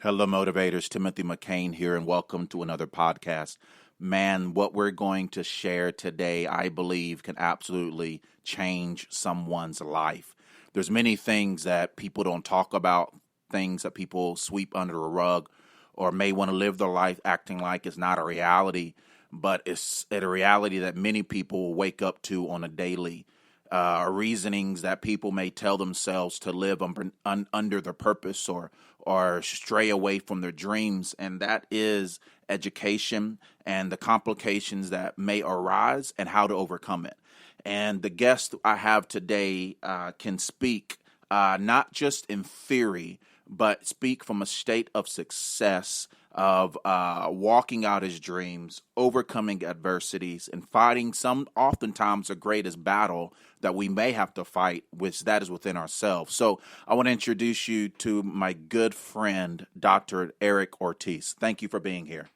Hello, motivators. Timothy McCain here, and welcome to another podcast. Man, what we're going to share today, I believe, can absolutely change someone's life. There's many things that people don't talk about, things that people sweep under the rug, or may want to live their life acting like it's not a reality, but it's a reality that many people wake up to on a daily. Reasonings that people may tell themselves to live under their purpose or stray away from their dreams, and that is education and the complications that may arise and how to overcome it. And the guest I have today can speak not just in theory, but speak from a state of success of walking out his dreams, overcoming adversities, and fighting oftentimes the greatest battle that we may have to fight, which that is within ourselves. So I want to introduce you to my good friend, Dr. Eric Ortiz. Thank you for being here.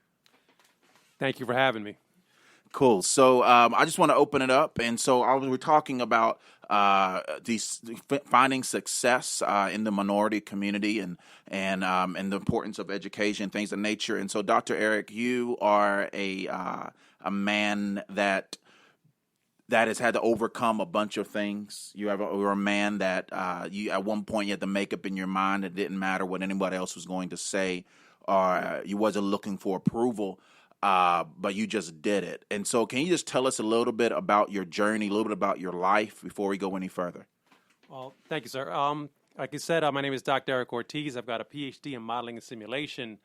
Thank you for having me. Cool. So I just want to open it up. And so we're talking about finding success in the minority community and the importance of education, things of nature. And so, Dr. Eric, you are a man that has had to overcome a bunch of things. You're a man that you at one point you had to make up in your mind it didn't matter what anybody else was going to say, or you wasn't looking for approval. But you just did it. And so can you just tell us a little bit about your journey, a little bit about your life before we go any further? Well, thank you, sir. Like you said, my name is Dr. Eric Ortiz. I've got a PhD in modeling and simulation.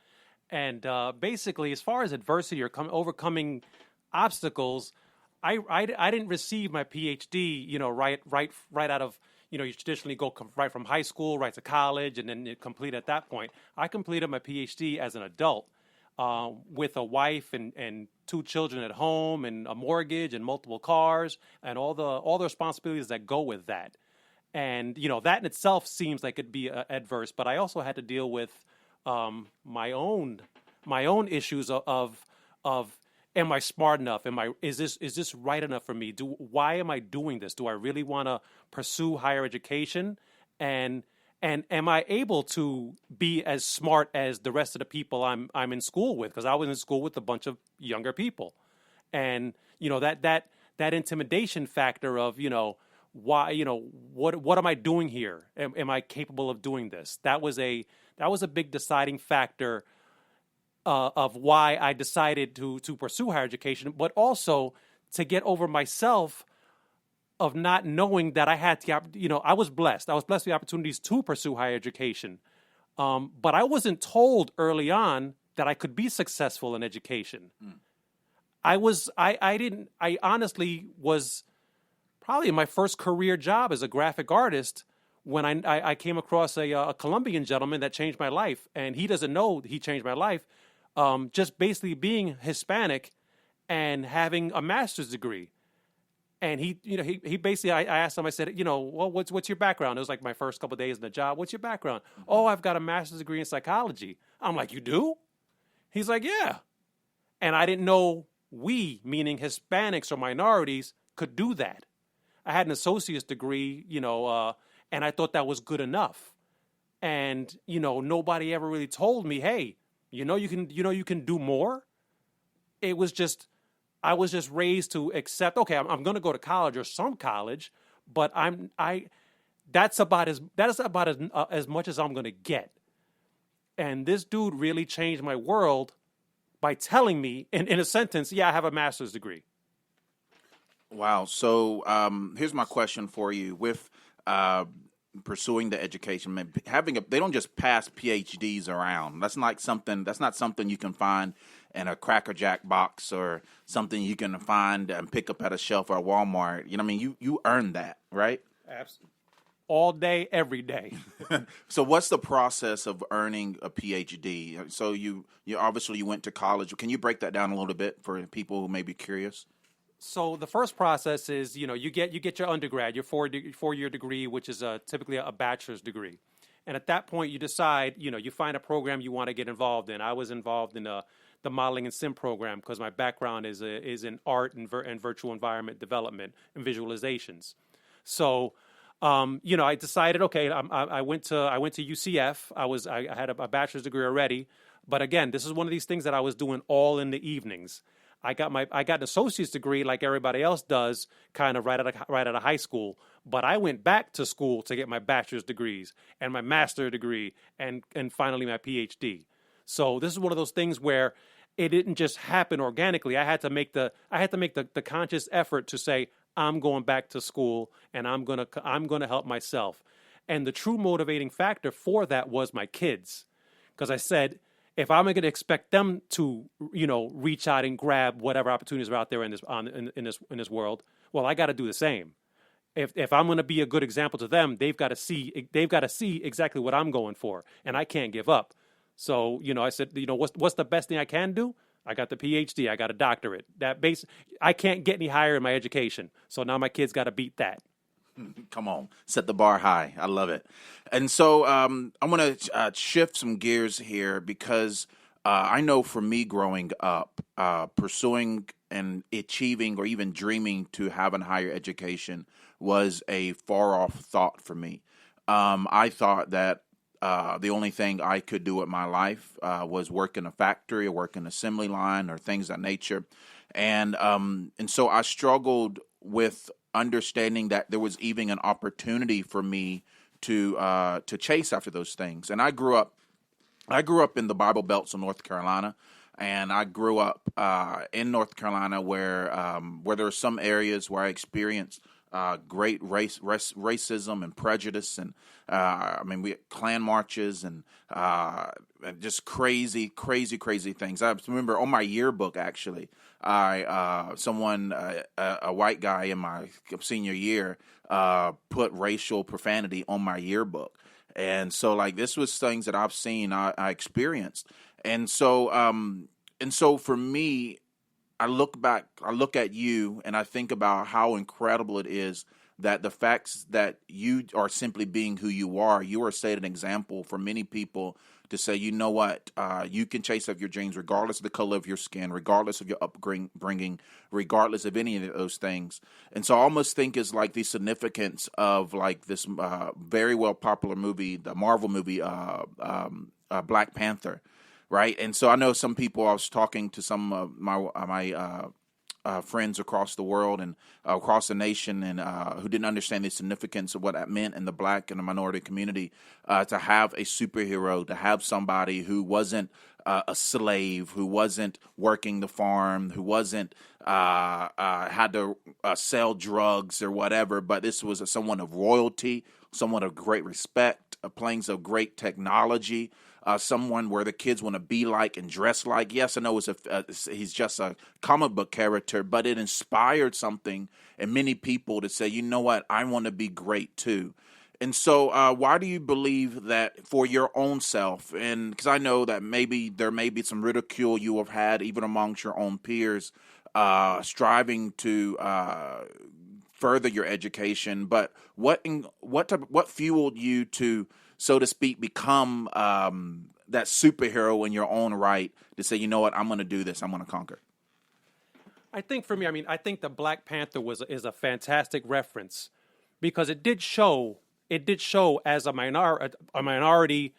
And basically, as far as adversity or overcoming obstacles, I didn't receive my PhD, right out of, you traditionally go right from high school, right to college, and then you complete at that point. I completed my PhD as an adult. With a wife and two children at home and a mortgage and multiple cars and all the responsibilities that go with that. And, that in itself seems like it'd be adverse, but I also had to deal with my own issues of am I smart enough? Is this right enough for me? Why am I doing this? Do I really want to pursue higher education? And am I able to be as smart as the rest of the people I'm in school with? Because I was in school with a bunch of younger people, and that intimidation factor of why what am I doing here? Am I capable of doing this? That was a big deciding factor of why I decided to pursue higher education, but also to get over myself of not knowing that I had I was blessed. I was blessed with the opportunities to pursue higher education. But I wasn't told early on that I could be successful in education. I honestly was probably in my first career job as a graphic artist when I came across a Colombian gentleman that changed my life. And he doesn't know he changed my life. Just basically being Hispanic and having a master's degree. And he basically, I asked him, I said, well, what's your background? It was like my first couple of days in the job. What's your background? Mm-hmm. Oh, I've got a master's degree in psychology. I'm like, you do? He's like, yeah. And I didn't know we, meaning Hispanics or minorities, could do that. I had an associate's degree, and I thought that was good enough. And, nobody ever really told me, hey, you can do more. It was just, I was just raised to accept, okay, I'm going to go to college or some college, but that's about as much as I'm going to get. And this dude really changed my world by telling me in a sentence, yeah, I have a master's degree. Wow. So here's my question for you. With pursuing the education, they don't just pass PhDs around. That's not something you can find in a Cracker Jack box or something you can find and pick up at a shelf or at Walmart. You earn that, right? Absolutely. All day, every day. So what's the process of earning a PhD? So you obviously you went to college. Can you break that down a little bit for people who may be curious? So the first process is, you get your undergrad, your four-year degree, which is typically a bachelor's degree. And at that point, you decide, you find a program you want to get involved in. I was involved in the modeling and sim program because my background is in art and virtual environment development and visualizations. So I decided, okay, I went to UCF. I had a bachelor's degree already, but again, this is one of these things that I was doing all in the evenings. I got an associate's degree like everybody else does, kind of right out of high school. But I went back to school to get my bachelor's degrees and my master's degree and finally my PhD. So this is one of those things where it didn't just happen organically. I had to make the conscious effort to say, I'm going back to school and I'm gonna help myself. And the true motivating factor for that was my kids, because I said, if I'm going to expect them to, reach out and grab whatever opportunities are out there in this world, well, I got to do the same. If I'm going to be a good example to them, they've got to see exactly what I'm going for, and I can't give up. So, I said, what's the best thing I can do? I got the PhD, I got a doctorate. I can't get any higher in my education. So now my kids got to beat that. Come on, set the bar high. I love it. And so I'm going to shift some gears here because I know for me growing up, pursuing and achieving or even dreaming to have a higher education was a far off thought for me. I thought that the only thing I could do with my life was work in a factory or work in an assembly line or things of that nature. And so I struggled with understanding that there was even an opportunity for me to chase after those things. And I grew up in the Bible Belts of North Carolina, and I grew up in North Carolina where there are some areas where I experienced great racism and prejudice, and we had Klan marches and just crazy things. I remember on my yearbook, actually, a white guy in my senior year put racial profanity on my yearbook. And so, this was things that I've seen, I experienced. And so for me, I look at you and I think about how incredible it is that the facts that you are simply being who you are set an example for many people to say, you know what, you can chase up your dreams regardless of the color of your skin, regardless of your upbringing, regardless of any of those things. And so I almost think is the significance of this very well popular movie, the Marvel movie, Black Panther. Right. And so I know some people, I was talking to some of my friends across the world and across the nation and who didn't understand the significance of what that meant in the Black and the minority community to have a superhero, to have somebody who wasn't a slave, who wasn't working the farm, who wasn't had to sell drugs or whatever. But this was someone of royalty, someone of great respect, playing of great technology. Someone where the kids want to be like and dress like. Yes, I know he's just a comic book character, but it inspired something in many people to say, you know what, I want to be great too. And so why do you believe that for your own self, and because I know that there may be some ridicule you have had even amongst your own peers, striving to further your education, but what fueled you to, so to speak, become that superhero in your own right to say, you know what, I'm going to do this, I'm going to conquer? I think for me, I think the Black Panther is a fantastic reference because it did show as a minority,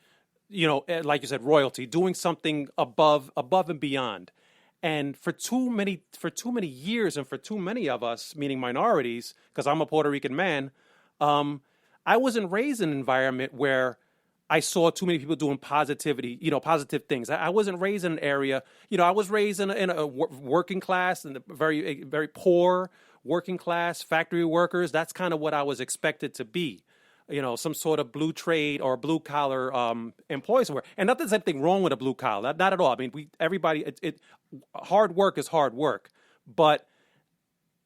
like you said, royalty, doing something above and beyond. And for too many years, and for too many of us, meaning minorities, because I'm a Puerto Rican man, I wasn't raised in an environment where I saw too many people doing positive things. I wasn't raised in an area, I was raised in a working class and very, very poor working class factory workers. That's kind of what I was expected to be, some sort of blue trade or blue collar employee somewhere. And not that there's anything wrong with a blue collar, not at all. Hard work is hard work, but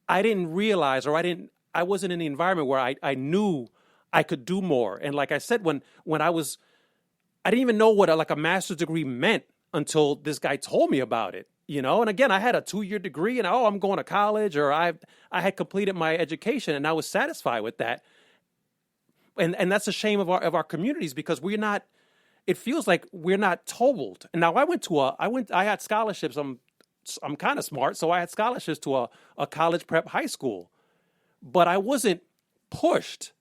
I didn't realize, I wasn't in the environment where I knew I could do more. And like I said, when I didn't even know what a master's degree meant until this guy told me about it, And again, I had a 2-year degree and I'm going to college, or I had completed my education and I was satisfied with that. And that's a shame of our communities because it feels like we're not told. And now I had scholarships. I'm kind of smart. So I had scholarships to a college prep high school, but I wasn't pushed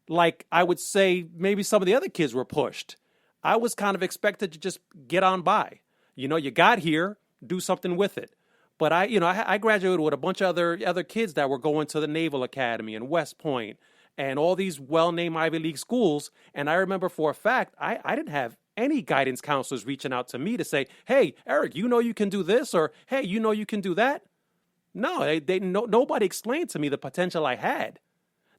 like I would say maybe some of the other kids were pushed. I was kind of expected to just get on by. You got here, do something with it. But I graduated with a bunch of other kids that were going to the Naval Academy and West Point and all these well-named Ivy League schools. And I remember for a fact, I didn't have any guidance counselors reaching out to me to say, hey, Eric, you can do this, or hey, you can do that. No, nobody explained to me the potential I had.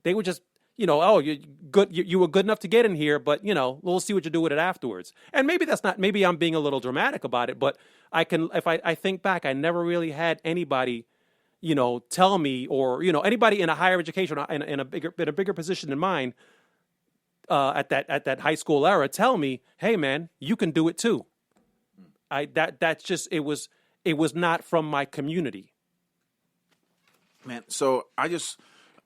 They were just, oh, you're good. You were good enough to get in here, but we'll see what you do with it afterwards. And maybe I'm being a little dramatic about it, but if I think back, I never really had anybody, tell me, or, anybody in a higher education, in a bigger position than mine, at that high school era, tell me, hey man, you can do it too. It was not from my community. Man, so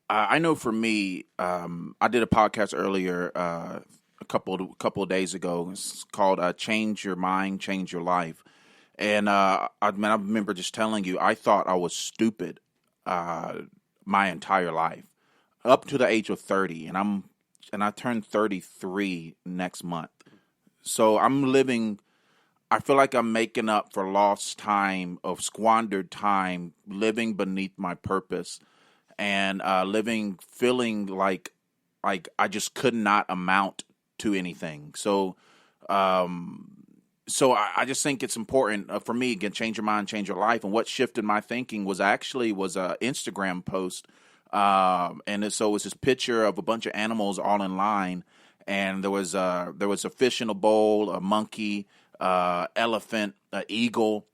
I know for me, I did a podcast earlier a couple of days ago. It's called "Change Your Mind, Change Your Life," and I remember just telling you I thought I was stupid my entire life up to the age of 30, and I turned 33 next month. So I'm living. I feel like I'm making up for lost time, of squandered time, living beneath my purpose, and feeling like I just could not amount to anything. So I just think it's important for me, again, change your mind, change your life. And what shifted my thinking was an Instagram post, and so it was this picture of a bunch of animals all in line, and there was a fish in a bowl, a monkey, elephant, eagle,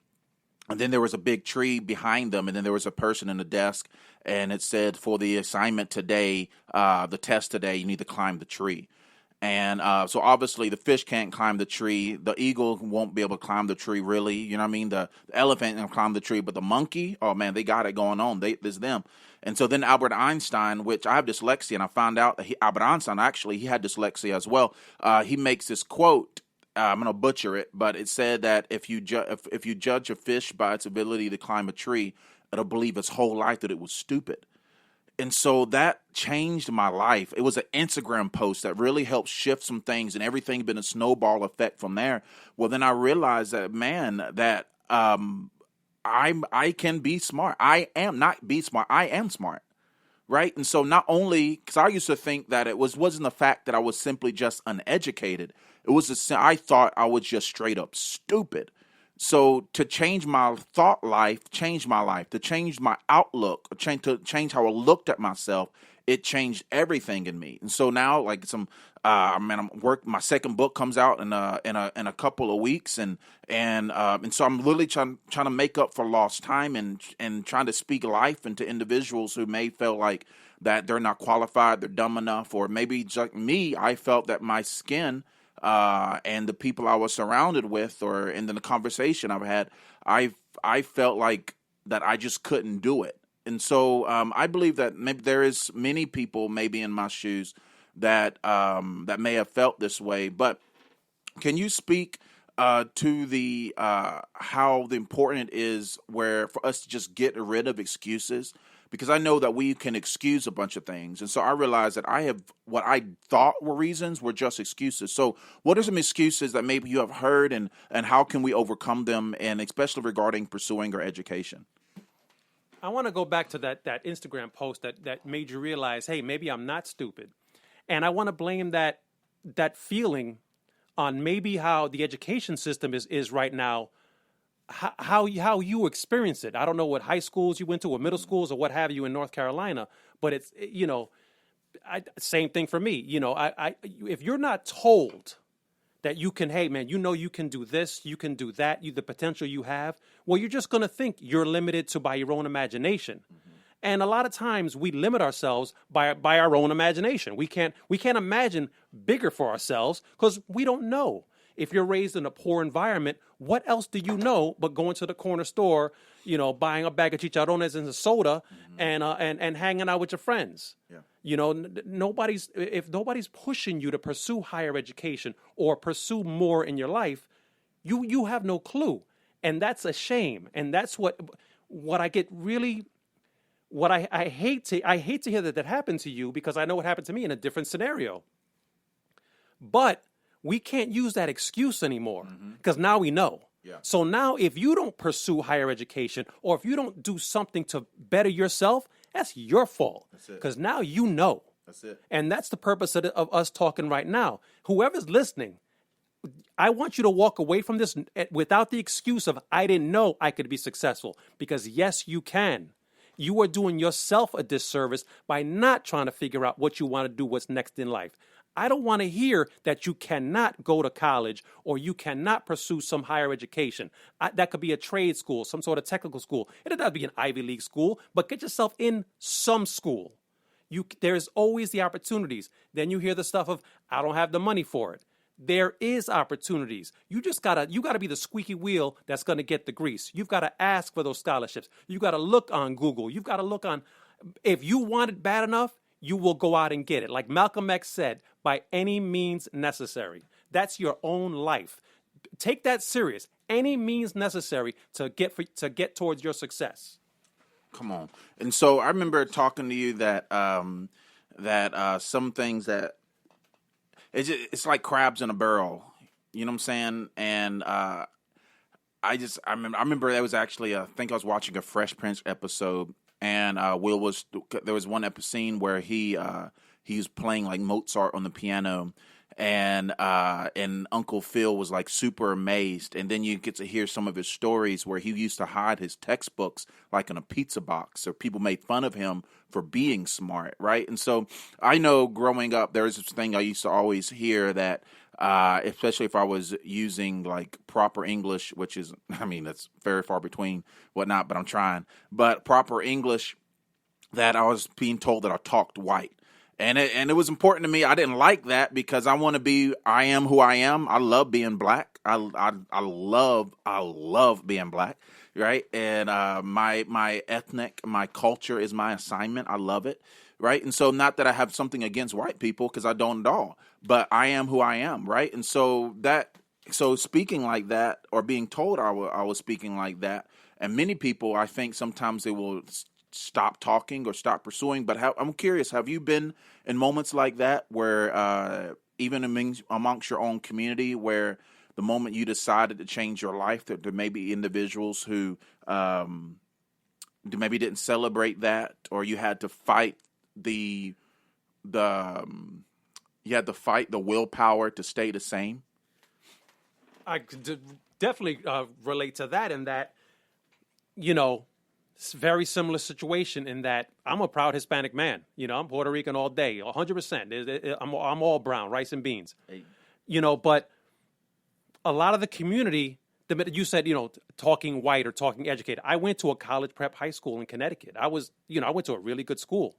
and then there was a big tree behind them, and then there was a person in a desk, and it said, for the assignment today, the test today, you need to climb the tree. And so obviously the fish can't climb the tree. The eagle won't be able to climb the tree, really. You know what I mean? The elephant can climb the tree, but the monkey, oh man, they got it going on. It's them. And so then Albert Einstein, which I have dyslexia, and I found out that Albert Einstein, actually, he had dyslexia as well. He makes this quote. I'm going to butcher it, but it said that if you judge a fish by its ability to climb a tree, it'll believe its whole life that it was stupid. And so that changed my life. It was an Instagram post that really helped shift some things, and everything been a snowball effect from there. Well, then I realized that, man, that I can be smart. I am not be smart. I am smart. Right. And so not only, because I used to think that wasn't the fact that I was simply just uneducated. It was I thought I was just straight up stupid. So to change my thought life, change my life, to change my outlook, to change how I looked at myself, it changed everything in me. And so now, like my second book comes out in a couple of weeks, and so I'm really trying to make up for lost time and trying to speak life into individuals who may feel like that they're not qualified, they're dumb enough, or maybe just like me, I felt that my skin and the people I was surrounded with, and then the conversation I've had, I felt like that I just couldn't do it. And so I believe that maybe there is many people maybe in my shoes that may have felt this way. But can you speak to the how important it is for us to just get rid of excuses? Because I know that we can excuse a bunch of things. And so I realized that what I thought were reasons were just excuses. So what are some excuses that maybe you have heard, and how can we overcome them, and especially regarding pursuing our education? I want to go back to that Instagram post that made you realize, hey, maybe I'm not stupid. And I want to blame that feeling on maybe how the education system is right now, how you experience it. I don't know what high schools you went to or middle schools or what have you in North Carolina, but it's, same thing for me. If you're not told that you can, hey man, you can do this, you can do that, the potential you have, well, you're just going to think you're limited by your own imagination. Mm-hmm. And a lot of times we limit ourselves by our own imagination. We can't imagine bigger for ourselves because we don't know. If you're raised in a poor environment, what else do you know but going to the corner store, buying a bag of chicharrones and a soda, mm-hmm. and hanging out with your friends? Yeah. If nobody's pushing you to pursue higher education or pursue more in your life, you have no clue, and that's a shame. And that's what I get really what I hate to hear that happened to you, because I know what happened to me in a different scenario. But we can't use that excuse anymore, because now we know. Yeah. So now if you don't pursue higher education, or if you don't do something to better yourself, that's your fault. Because now you know. That's it. And that's the purpose of us talking right now. Whoever's listening, I want you to walk away from this without the excuse of, I didn't know I could be successful. Because yes, you can. You are doing yourself a disservice by not trying to figure out what you want to do, what's next in life. I don't want to hear that you cannot go to college or you cannot pursue some higher education. That could be a trade school, some sort of technical school. It doesn't have to be an Ivy League school, but get yourself in some school. There's always the opportunities. Then you hear the stuff of, I don't have the money for it. There is opportunities. You gotta be the squeaky wheel that's gonna get the grease. You've got to ask for those scholarships. You've got to look on Google. You've got to look on, if you want it bad enough, you will go out and get it. Like Malcolm X said, by any means necessary. That's your own life. Take that serious. Any means necessary to get towards your success. Come on. And so I remember talking to you that some things that it's like crabs in a barrel. You know what I'm saying? And I remember that was actually I think I was watching a Fresh Prince episode, and there was one scene where he was playing like Mozart on the piano, and Uncle Phil was like super amazed. And then you get to hear some of his stories where he used to hide his textbooks like in a pizza box, or people made fun of him for being smart, right? And so I know growing up, there was this thing I used to always hear that, especially if I was using like proper English, which is, I mean, that's very far between, whatnot, but I'm trying. But proper English, that I was being told that I talked white. And it was important to me. I didn't like that because I am who I am. I love being black. I love being black, right? And my culture is my assignment. I love it, right? And so not that I have something against white people, because I don't at all, but I am who I am, right? And so speaking like that, or being told I was speaking like that, and many people, I think sometimes they will stop talking or stop pursuing. But I'm curious, have you been in moments like that where even amongst your own community, where the moment you decided to change your life, that there may be individuals who maybe didn't celebrate that, or you had to fight the willpower to stay the same? I could definitely relate to that, in that, it's a very similar situation in that I'm a proud Hispanic man. I'm Puerto Rican all day, 100%. I'm all brown, rice and beans. Hey. But a lot of the community, you said, talking white or talking educated. I went to a college prep high school in Connecticut. I went to a really good school.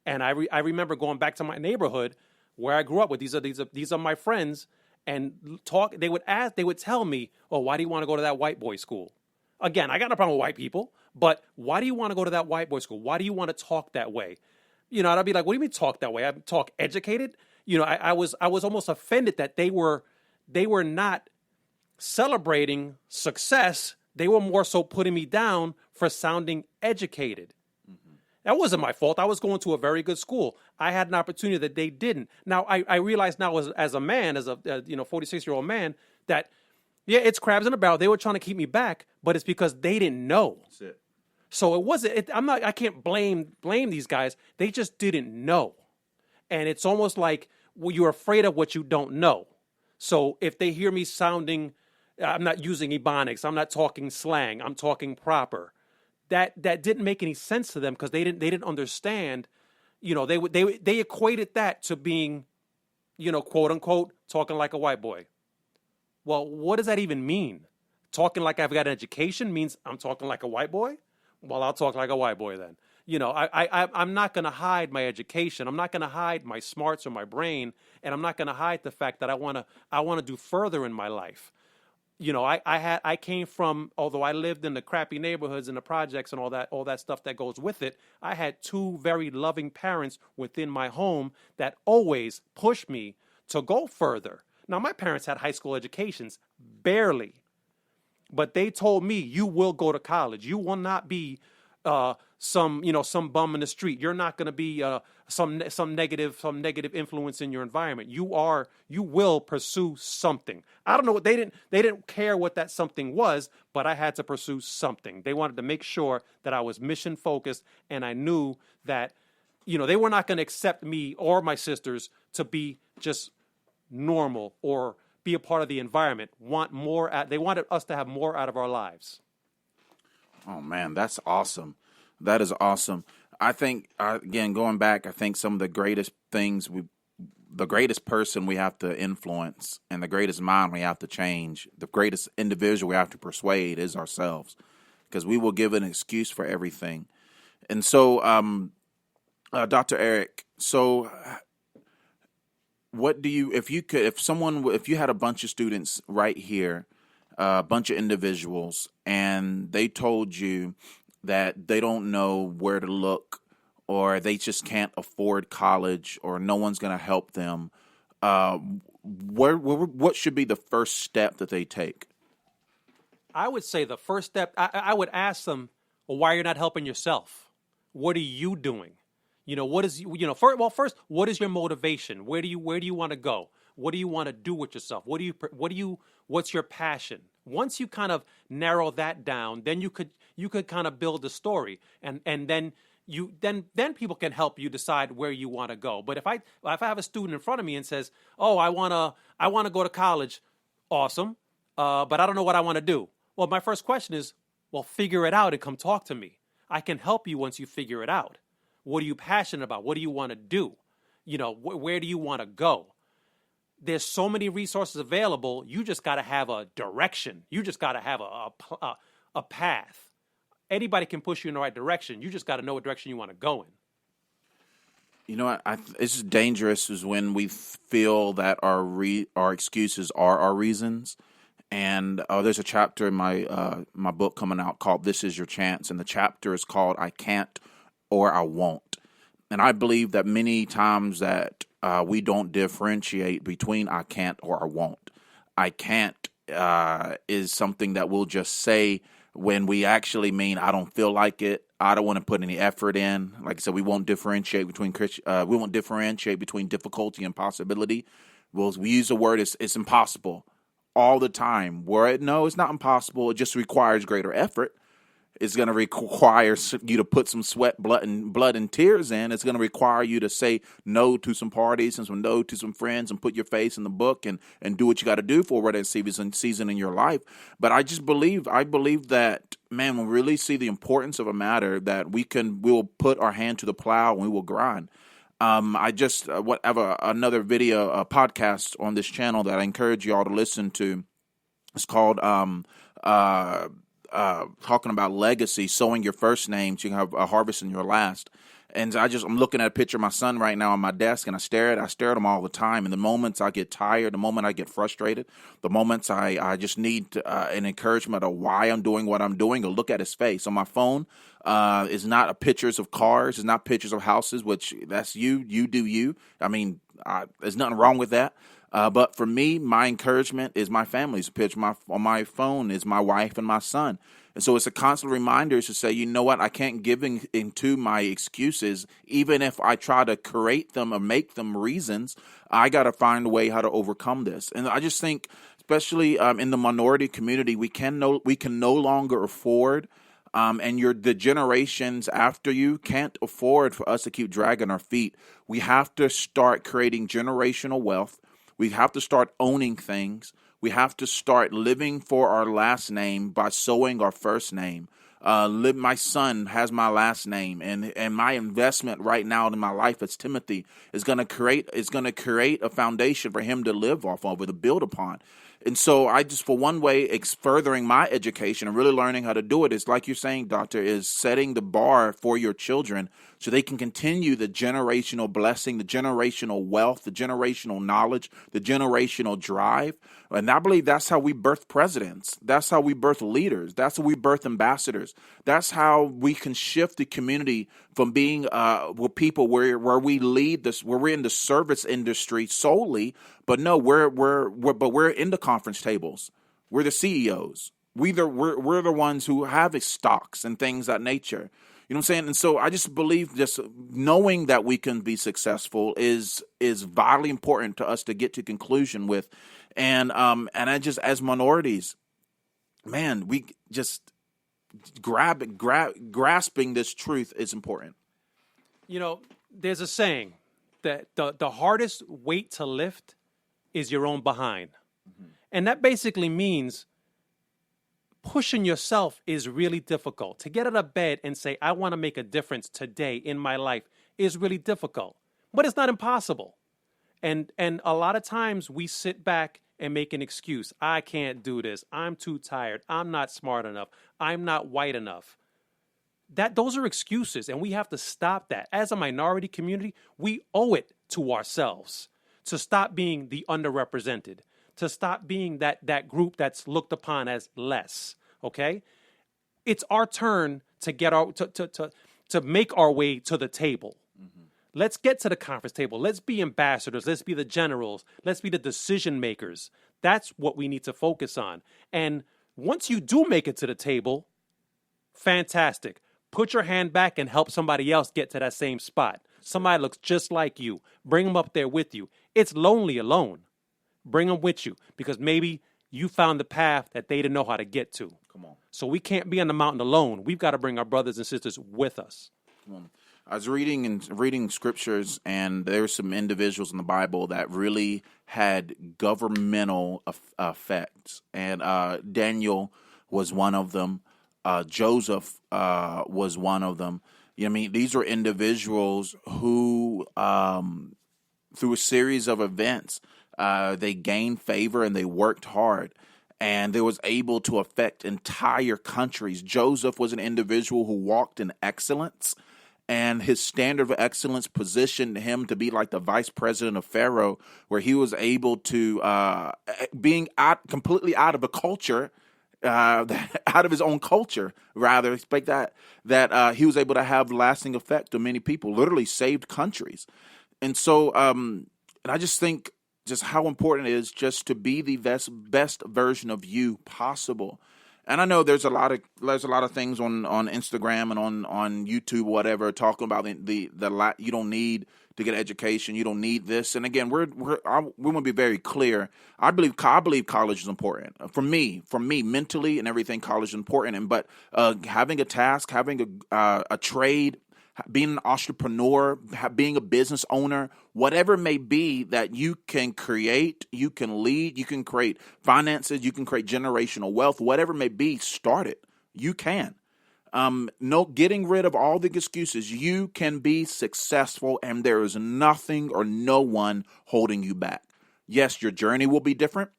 And I remember going back to my neighborhood where I grew up with. These are my friends, and they would tell me, oh, why do you want to go to that white boy school? Again, I got no problem with white people, but why do you want to go to that white boy school? Why do you want to talk that way? And I'd be like, what do you mean talk that way? I talk educated? I was almost offended that they were not celebrating success. They were more so putting me down for sounding educated. Mm-hmm. That wasn't my fault. I was going to a very good school. I had an opportunity that they didn't. Now, I realize now as a man, as a 46-year-old man, that yeah, it's crabs in a barrel. They were trying to keep me back, but it's because they didn't know. That's it. So it wasn't. I can't blame these guys. They just didn't know, and it's almost like you're afraid of what you don't know. So if they hear me sounding, I'm not using ebonics. I'm not talking slang. I'm talking proper. That didn't make any sense to them, because they didn't understand. They equated that to being, quote unquote, talking like a white boy. Well, what does that even mean? Talking like I've got an education means I'm talking like a white boy? Well, I'll talk like a white boy then. I'm not going to hide my education. I'm not going to hide my smarts or my brain, and I'm not going to hide the fact that I want to do further in my life. I came from, although I lived in the crappy neighborhoods and the projects and all that stuff that goes with it, I had two very loving parents within my home that always pushed me to go further. Now, my parents had high school educations, barely. But they told me, you will go to college. You will not be some bum in the street. You're not going to be some negative influence in your environment. You will pursue something. I don't know what they didn't care what that something was, but I had to pursue something. They wanted to make sure that I was mission focused, and I knew that they were not going to accept me or my sisters to be just normal or be a part of the environment. They wanted us to have more out of our lives. Oh man, that's awesome. That is awesome. I think, again, going back, I think some of the greatest things the greatest person we have to influence and the greatest mind we have to change, the greatest individual we have to persuade is ourselves, because we will give an excuse for everything. And so, Dr. Eric, so what do you, if you had a bunch of students right here, a bunch of individuals, and they told you that they don't know where to look, or they just can't afford college, or no one's going to help them, what should be the first step that they take? I would say the first step, I would ask them, well, why you're not helping yourself? What are you doing? First, what is your motivation? Where do you want to go? What do you want to do with yourself? What's your passion? Once you kind of narrow that down, then you could kind of build a story, and then people can help you decide where you want to go. But if I have a student in front of me and says, "Oh, I want to go to college," awesome, but I don't know what I want to do. Well, my first question is, well, figure it out and come talk to me. I can help you once you figure it out. What are you passionate about? What do you want to do? Where do you want to go? There's so many resources available. You just got to have a direction. You just got to have a path. Anybody can push you in the right direction. You just got to know what direction you want to go in. You know what? It's dangerous is when we feel that our excuses are our reasons. And there's a chapter in my book coming out called "This Is Your Chance," and the chapter is called "I Can't or I Won't." And I believe that many times that we don't differentiate between "I can't" or "I won't." "I can't" is something that we'll just say when we actually mean "I don't feel like it. I don't want to put any effort in." Like I said, we won't differentiate between difficulty and possibility. We use the word "it's impossible" all the time. No, it's not impossible. It just requires greater effort. It's going to require you to put some sweat, blood, and tears in. It's going to require you to say no to some parties and no to some friends and put your face in the book and do what you got to do for whatever season in your life. But I believe that, man, when we really see the importance of a matter, that we will put our hand to the plow and we will grind. I just have another video, a podcast on this channel that I encourage you all to listen to. It's called talking about legacy, sowing your first name so you can have a harvest in your last. And I'm looking at a picture of my son right now on my desk, and I stare at him all the time. And the moments I get tired, the moment I get frustrated, the moments I just need an encouragement of why I'm doing what I'm doing, or look at his face. On my phone is not pictures of cars, it's not pictures of houses, which that's you do you. I mean, there's nothing wrong with that. But for me, my encouragement is my family's picture. On my phone is my wife and my son. And so it's a constant reminder to say, you know what, I can't give into my excuses. Even if I try to create them or make them reasons, I got to find a way how to overcome this. And I just think, especially in the minority community, we can no longer afford, and the generations after you can't afford for us to keep dragging our feet. We have to start creating generational wealth. We have to start owning things. We have to start living for our last name by sowing our first name. My son has my last name, and my investment right now in my life as Timothy is going to create a foundation for him to live off of or to build upon. And so I just, for one way, furthering my education and really learning how to do it is, like you're saying, Doctor, is setting the bar for your children so they can continue the generational blessing, the generational wealth, the generational knowledge, the generational drive. And I believe that's how we birth presidents. That's how we birth leaders. That's how we birth ambassadors. That's how we can shift the community from being with people where we lead this, where we're in the service industry solely, but no, we're in the conference tables. We're the CEOs. We're the ones who have stocks and things of that nature. You know what I'm saying? And so I just believe just knowing that we can be successful is vitally important to us to get to conclusion with. And I just, as minorities, man, we just grasping this truth is important. You know, there's a saying that the hardest weight to lift is your own behind. And that basically means pushing yourself is really difficult. To get out of bed and say, I want to make a difference today in my life is really difficult, but it's not impossible. And a lot of times we sit back and make an excuse. I can't do this. I'm too tired. I'm not smart enough. I'm not white enough. Those are excuses, and we have to stop that. As a minority community, we owe it to ourselves to stop being the underrepresented, to stop being that group that's looked upon as less. Okay? It's our turn to get to make our way to the table. Let's get to the conference table. Let's be ambassadors. Let's be the generals. Let's be the decision makers. That's what we need to focus on. And once you do make it to the table, fantastic. Put your hand back and help somebody else get to that same spot. Somebody looks just like you. Bring them up there with you. It's lonely alone. Bring them with you because maybe you found the path that they didn't know how to get to. Come on. So we can't be on the mountain alone. We've got to bring our brothers and sisters with us. Come on. I was reading scriptures, and there's some individuals in the Bible that really had governmental effects. And Daniel was one of them. Joseph was one of them. You know what I mean? These were individuals who, through a series of events, they gained favor and they worked hard. And they was able to affect entire countries. Joseph was an individual who walked in excellence. And his standard of excellence positioned him to be like the vice president of Pharaoh, where he was able to, being completely out of a culture, out of his own culture, rather, expect that he was able to have lasting effect on many people, literally saved countries. And so, and I just think just how important it is just to be the best version of you possible. And I know there's a lot of things on Instagram and on YouTube, whatever, talking about the you don't need to get education, you don't need this. And again, we want to be very clear. I believe college is important for me mentally and everything. College is important, but having a task, having a trade, being an entrepreneur, being a business owner, whatever it may be that you can create, you can lead, you can create finances, you can create generational wealth, whatever it may be, start it. You can. Getting rid of all the excuses. You can be successful, and there is nothing or no one holding you back. Yes, your journey will be different.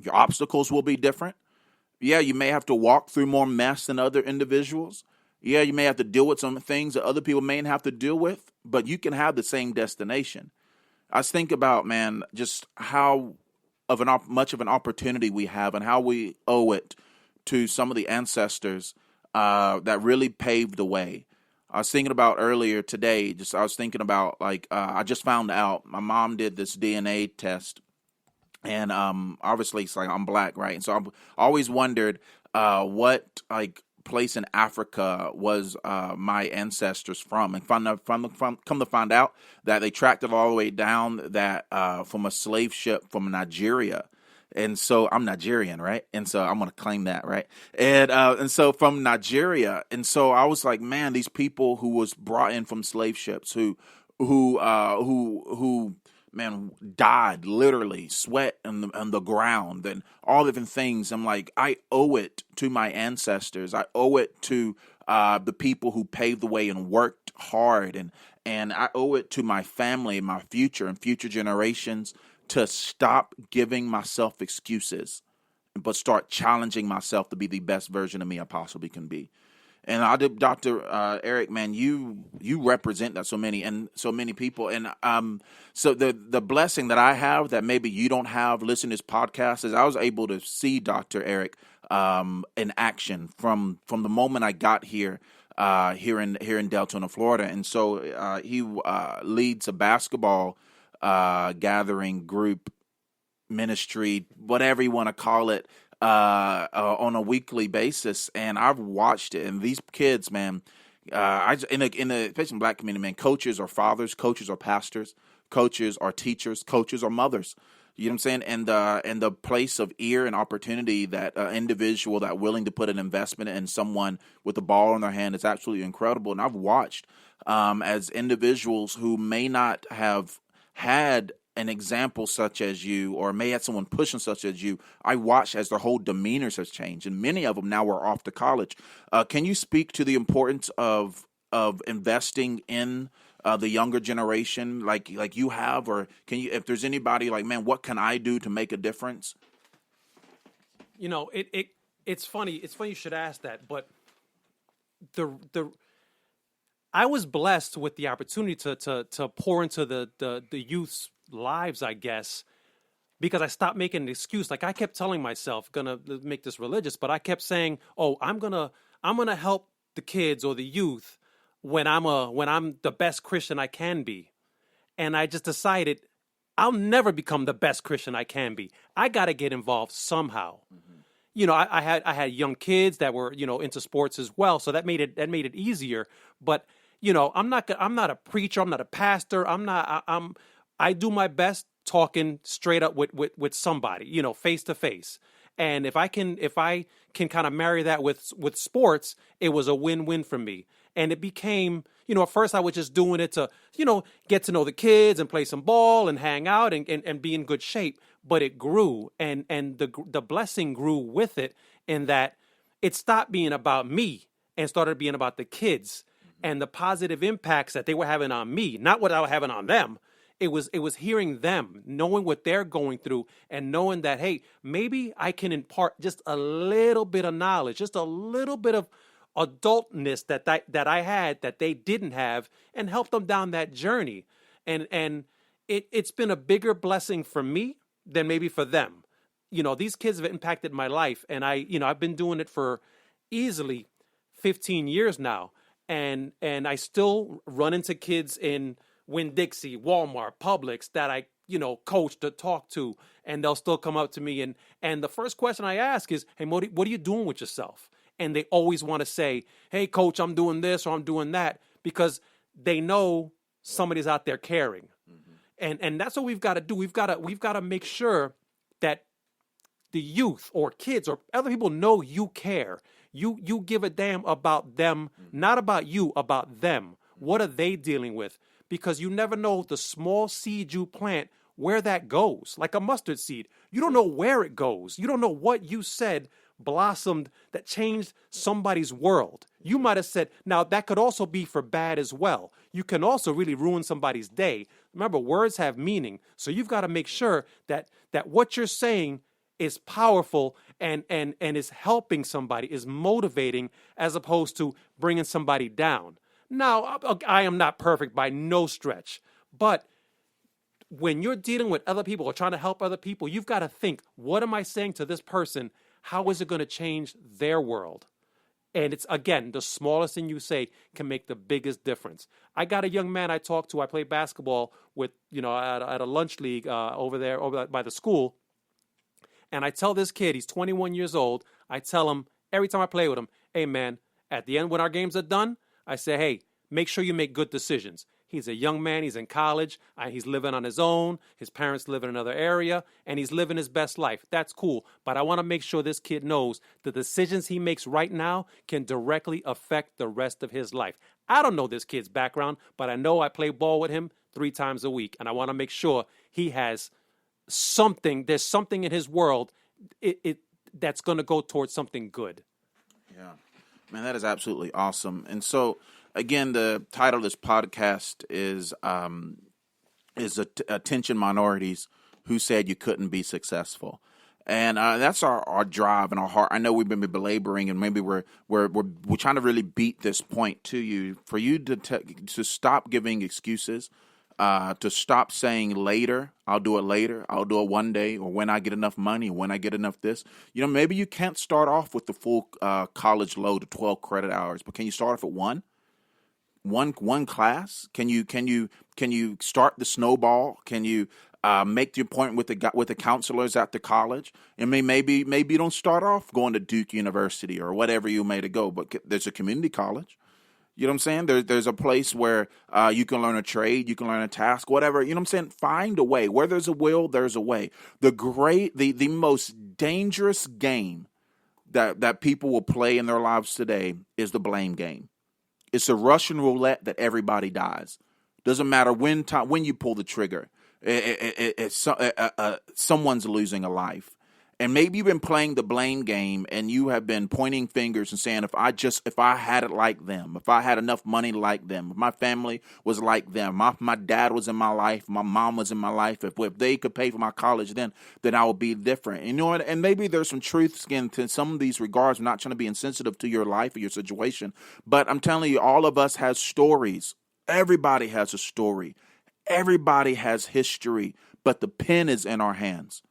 Your obstacles will be different. Yeah, you may have to walk through more mess than other individuals. Yeah, you may have to deal with some things that other people may have to deal with, but you can have the same destination. I was thinking about, man, just how much of an opportunity we have and how we owe it to some of the ancestors that really paved the way. I was thinking about earlier today, I was thinking about I just found out my mom did this DNA test, and obviously it's like I'm black, right? And so I've always wondered what place in Africa was my ancestors from, and come to find out that they tracked it all the way down that from a slave ship from Nigeria. And so I'm Nigerian, right? And so I'm going to claim that, right? And so from Nigeria. And so I was like, man, these people who was brought in from slave ships who man, died, literally, sweat on the ground and all different things. I'm like, I owe it to my ancestors. I owe it to the people who paved the way and worked hard. And I owe it to my family, my future and future generations to stop giving myself excuses, but start challenging myself to be the best version of me I possibly can be. And Dr. Eric, man, you represent that so many people. And so the blessing that I have that maybe you don't have listening to this podcast is I was able to see Dr. Eric in action from the moment I got here in Deltona, Florida. And so he leads a basketball gathering group ministry, whatever you want to call it, on a weekly basis. And I've watched it, and these kids, man, In the especially in Black community, man, coaches are fathers, coaches are pastors, coaches are teachers, coaches are mothers. You know what I'm saying? And the place of ear and opportunity that individual that willing to put an investment in someone with the ball in their hand is absolutely incredible. And I've watched as individuals who may not have had an example such as you, or may have someone pushing such as you, I watched as their whole demeanors has changed, and many of them now are off to college. Can you speak to the importance of investing in the younger generation, like you have, or can you, if there's anybody like, man, what can I do to make a difference? You know, it's funny. It's funny you should ask that, but the I was blessed with the opportunity to pour into the youth's lives, I guess, because I stopped making an excuse. Like I kept telling myself, gonna make this religious, but I kept saying, "Oh, I'm gonna help the kids or the youth when I'm the best Christian I can be." And I just decided I'll never become the best Christian I can be. I got to get involved somehow. You know, I had young kids that were, you know, into sports as well, so that made it easier. But you know, I'm not a preacher. I'm not a pastor. I do my best talking straight up with somebody, you know, face to face. And if I can kind of marry that with sports, it was a win-win for me. And it became, you know, at first I was just doing it to, you know, get to know the kids and play some ball and hang out and be in good shape. But it grew, and the blessing grew with it, in that it stopped being about me and started being about the kids and the positive impacts that they were having on me, not what I was having on them. It was hearing them, knowing what they're going through, and knowing that, hey, maybe I can impart just a little bit of knowledge, just a little bit of adultness that I had that they didn't have, and help them down that journey. And it's been a bigger blessing for me than maybe for them. You know, these kids have impacted my life, and I've been doing it for easily 15 years now, and I still run into kids in Winn-Dixie, Walmart, Publix that I, you know, coach to talk to, and they'll still come up to me, and the first question I ask is, hey, Moti, what are you doing with yourself? And they always want to say, hey, coach, I'm doing this or I'm doing that, because they know somebody's out there caring. And that's what we've got to do. We've got to make sure that the youth or kids or other people know you care. You give a damn about them, not about you, about them. What are they dealing with? Because you never know the small seed you plant, where that goes. Like a mustard seed. You don't know where it goes. You don't know what you said blossomed that changed somebody's world. You might have said, now that could also be for bad as well. You can also really ruin somebody's day. Remember, words have meaning. So you've got to make sure that what you're saying is powerful and is helping somebody, is motivating, as opposed to bringing somebody down. Now, I am not perfect by no stretch, but when you're dealing with other people or trying to help other people, you've got to think, what am I saying to this person? How is it going to change their world? And it's, again, the smallest thing you say can make the biggest difference. I got a young man I talked to. I play basketball with, you know, at a lunch league over by the school. And I tell this kid, he's 21 years old. I tell him every time I play with him, hey, man, at the end when our games are done, I say, hey, make sure you make good decisions. He's a young man. He's in college. He's living on his own. His parents live in another area, and he's living his best life. That's cool. But I want to make sure this kid knows the decisions he makes right now can directly affect the rest of his life. I don't know this kid's background, but I know I play ball with him 3 times a week, and I want to make sure he has something. There's something in his world that's going to go towards something good. Yeah, man, that is absolutely awesome. And so, again, the title of this podcast is Attention Minorities Who Said You Couldn't Be Successful. And that's our drive and our heart. I know we've been belaboring, and maybe we're trying to really beat this point to you, for you to stop giving excuses, to stop saying later, I'll do it one day, or when I get enough money, when I get enough this. You know, maybe you can't start off with the full college load of 12 credit hours, but can you start off at one class? Can you start the snowball? Can you make the appointment with the counselors at the college? And maybe you don't start off going to Duke University or whatever you may to go, but there's a community college. You know what I'm saying? There's a place where you can learn a trade, you can learn a task, whatever. You know what I'm saying? Find a way. Where there's a will, there's a way. The most dangerous game that people will play in their lives today is the blame game. It's a Russian roulette that everybody dies. Doesn't matter when you pull the trigger. Someone's losing a life. And maybe you've been playing the blame game and you have been pointing fingers and saying, if I had it like them, if I had enough money like them, if my family was like them, my dad was in my life, my mom was in my life, if they could pay for my college, then I would be different. You know what? And maybe there's some truth to some of these regards. I'm not trying to be insensitive to your life or your situation, but I'm telling you, all of us has stories. Everybody has a story. Everybody has history, but the pen is in our hands.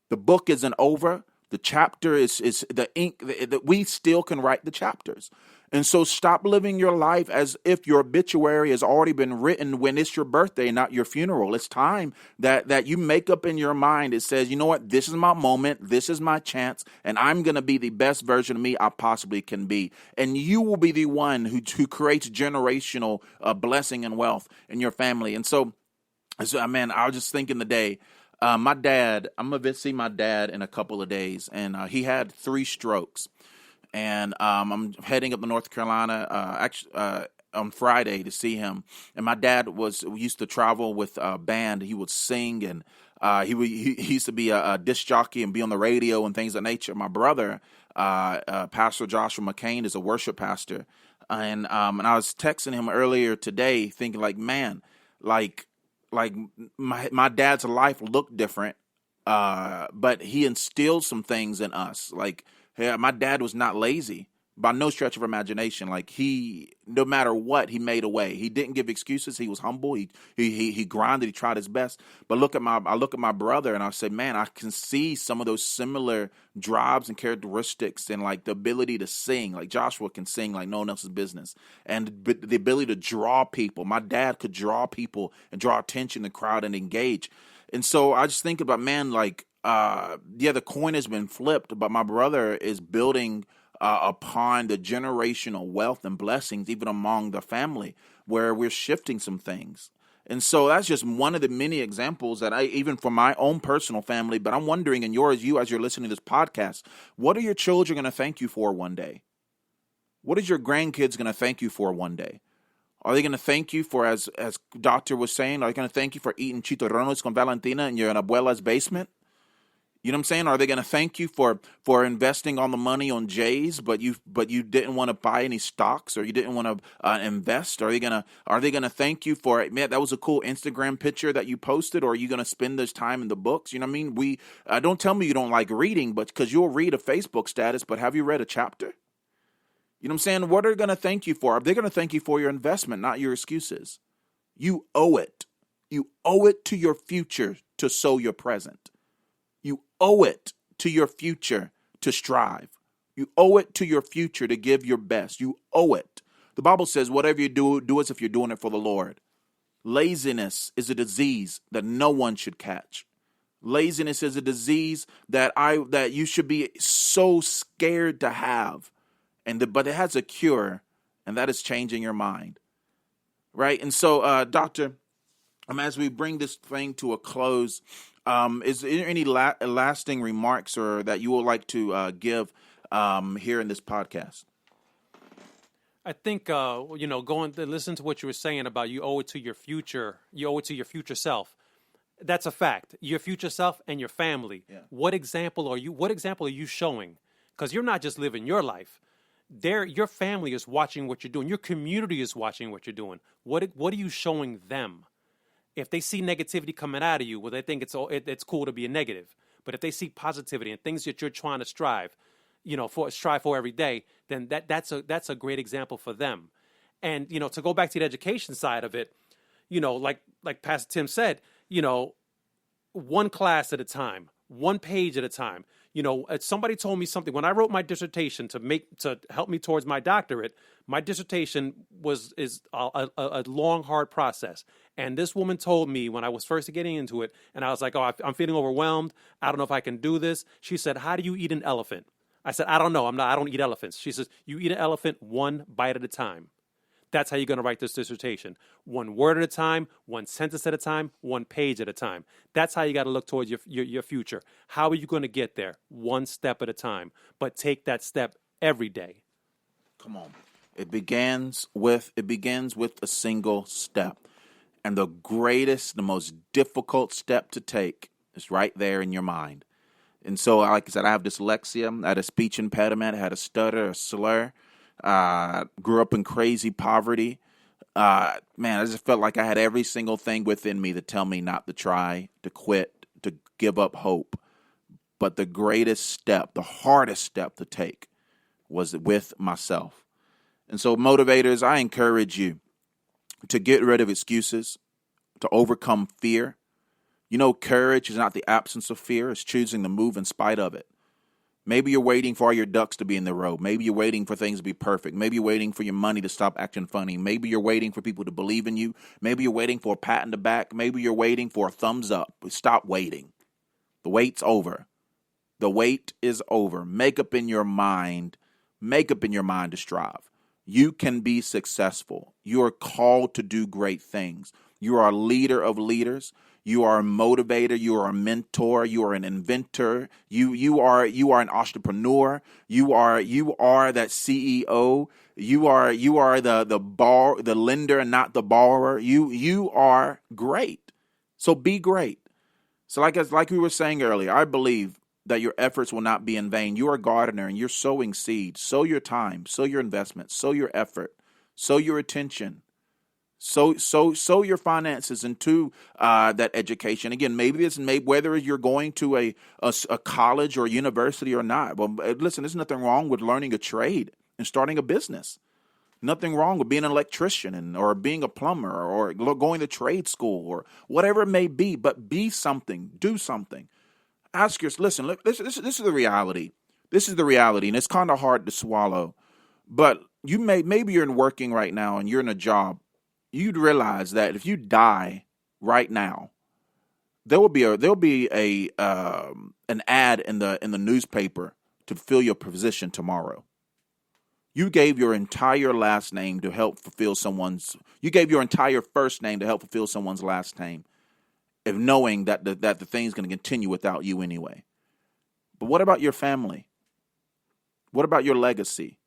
The book isn't over. The chapter is the ink that we still can write the chapters. And so stop living your life as if your obituary has already been written when it's your birthday, not your funeral. It's time that you make up in your mind. It says, you know what? This is my moment. This is my chance. And I'm going to be the best version of me I possibly can be. And you will be the one who creates generational blessing and wealth in your family. And so man, I was just thinking today, my dad, I'm going to see my dad in a couple of days, and he had 3 strokes. And I'm heading up to North Carolina on Friday to see him. And my dad used to travel with a band. He would sing, and he used to be a disc jockey and be on the radio and things of that nature. My brother, Pastor Joshua McCain, is a worship pastor. And I was texting him earlier today thinking man, my dad's life looked different, but he instilled some things in us. My dad was not lazy by no stretch of imagination. No matter what, he made a way. He didn't give excuses. He was humble. He grinded. He tried his best. But I look at my brother and I say, man, I can see some of those similar drives and characteristics and the ability to sing. Joshua can sing like no one else's business, and the ability to draw people. My dad could draw people and draw attention to the crowd and engage. And so I just think about, man, the coin has been flipped, but my brother is building upon the generational wealth and blessings, even among the family, where we're shifting some things. And so that's just one of the many examples that even for my own personal family, but I'm wondering, and you as you're listening to this podcast, what are your children going to thank you for one day? What is your grandkids going to thank you for one day? Are they going to thank you for, as Doctor was saying, are they going to thank you for eating chicharrones con Valentina in your abuela's basement? You know what I'm saying? Are they going to thank you for investing all the money on Jays, but you didn't want to buy any stocks, or you didn't want to invest? Are they going to thank you for, man, that was a cool Instagram picture that you posted, or are you going to spend this time in the books? You know what I mean? Don't tell me you don't like reading, but because you'll read a Facebook status, but have you read a chapter? You know what I'm saying? What are they going to thank you for? Are they going to thank you for your investment, not your excuses? You owe it. You owe it to your future to sow your present. You owe it to your future to strive. You owe it to your future to give your best. You owe it. The Bible says, whatever you do as if you're doing it for the Lord. Laziness is a disease that no one should catch. Laziness is a disease that you should be so scared to have. But it has a cure, and that is changing your mind. Right? And so, Doctor, as we bring this thing to a close, is there any lasting remarks or that you would like to give here in this podcast? I think, going to listen to what you were saying about you owe it to your future. You owe it to your future self. That's a fact. Your future self and your family. Yeah. What example are you showing? Because you're not just living your life. Your family is watching what you're doing. Your community is watching what you're doing. What are you showing them? If they see negativity coming out of you, well, they think it's cool to be a negative. But if they see positivity and things that you're trying to strive for every day, then that's a great example for them. And to go back to the education side of it, like Pastor Tim said, one class at a time, one page at a time. Somebody told me something when I wrote my dissertation to help me towards my doctorate. My dissertation is a long, hard process. And this woman told me when I was first getting into it, and I was like, I'm feeling overwhelmed. I don't know if I can do this. She said, how do you eat an elephant? I said, I don't know. I don't eat elephants. She says, you eat an elephant one bite at a time. That's how you're going to write this dissertation. One word at a time, one sentence at a time, one page at a time. That's how you got to look towards your future. How are you going to get there? One step at a time. But take that step every day. Come on. It begins with a single step. And the greatest, the most difficult step to take is right there in your mind. And so, like I said, I have dyslexia, I had a speech impediment, I had a stutter, a slur, grew up in crazy poverty. Man, I just felt like I had every single thing within me to tell me not to try, to quit, to give up hope. But the greatest step, the hardest step to take was with myself. And so, motivators, I encourage you to get rid of excuses, to overcome fear. You know, courage is not the absence of fear. It's choosing to move in spite of it. Maybe you're waiting for all your ducks to be in the row. Maybe you're waiting for things to be perfect. Maybe you're waiting for your money to stop acting funny. Maybe you're waiting for people to believe in you. Maybe you're waiting for a pat in the back. Maybe you're waiting for a thumbs up. Stop waiting. The wait's over. The wait is over. Make up in your mind to strive. You can be successful. You are called to do great things. You are a leader of leaders. You are a motivator. You are a mentor. You are an inventor. You are an entrepreneur. You are that CEO. You are the lender and not the borrower. You are great. So be great. So like we were saying earlier, I believe that your efforts will not be in vain. You are a gardener and you're sowing seeds. Sow your time, sow your investment, sow your effort, sow your attention. Sow your finances into that education. Again, whether you're going to a college or a university or not. Well, listen, there's nothing wrong with learning a trade and starting a business. Nothing wrong with being an electrician or being a plumber or going to trade school or whatever it may be. But be something, do something. Ask yourself. Listen, this is the reality. This is the reality, and it's kind of hard to swallow. But maybe you're working right now and you're in a job. You'd realize that if you die right now, there'll be an ad in the newspaper to fill your position tomorrow. You gave your entire last name to help fulfill you gave your entire first name to help fulfill someone's last name, of knowing that the thing's going to continue without you anyway. But what about your family? What about your legacy?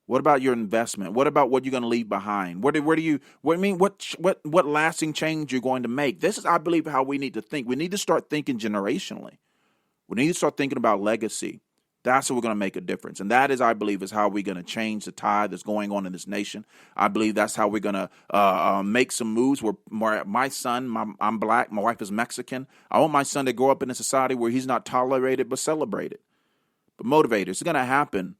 What about your investment? What about what you're going to leave behind? What lasting change you're going to make? This is, I believe, how we need to think. We need to start thinking generationally. We need to start thinking about legacy. That's how we're going to make a difference. And that is, I believe, is how we're going to change the tide that's going on in this nation. I believe that's how we're going to make some moves where my son, I'm black, my wife is Mexican. I want my son to grow up in a society where he's not tolerated but celebrated. But motivators, it's going to happen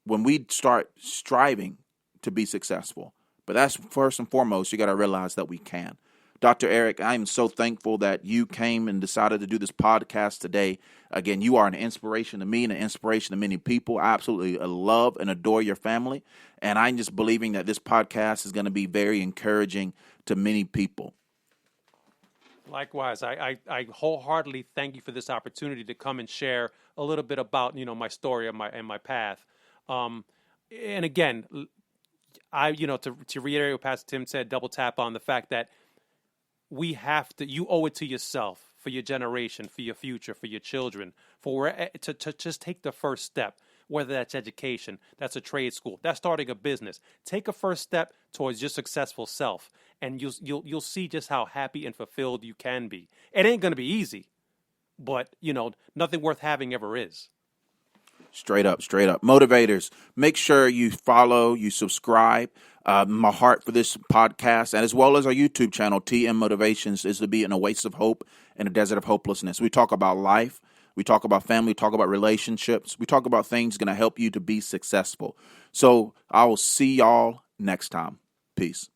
when we start striving to be successful. But that's first and foremost, you got to realize that we can. Dr. Eric, I am so thankful that you came and decided to do this podcast today. Again, you are an inspiration to me and an inspiration to many people. I absolutely love and adore your family. And I'm just believing that this podcast is going to be very encouraging to many people. Likewise, I wholeheartedly thank you for this opportunity to come and share a little bit about, my story and my path. And again, to reiterate what Pastor Tim said, double tap on the fact that you owe it to yourself, for your generation, for your future, for your children, to just take the first step, whether that's education, that's a trade school, that's starting a business. Take a first step towards your successful self, and you'll see just how happy and fulfilled you can be. It ain't going to be easy, but, nothing worth having ever is. Straight up. Motivators, make sure you follow, you subscribe. My heart for this podcast, and as well as our YouTube channel, TMMotivations, is to be an oasis of hope in a desert of hopelessness. We talk about life. We talk about family. We talk about relationships. We talk about things going to help you to be successful. So I will see y'all next time. Peace.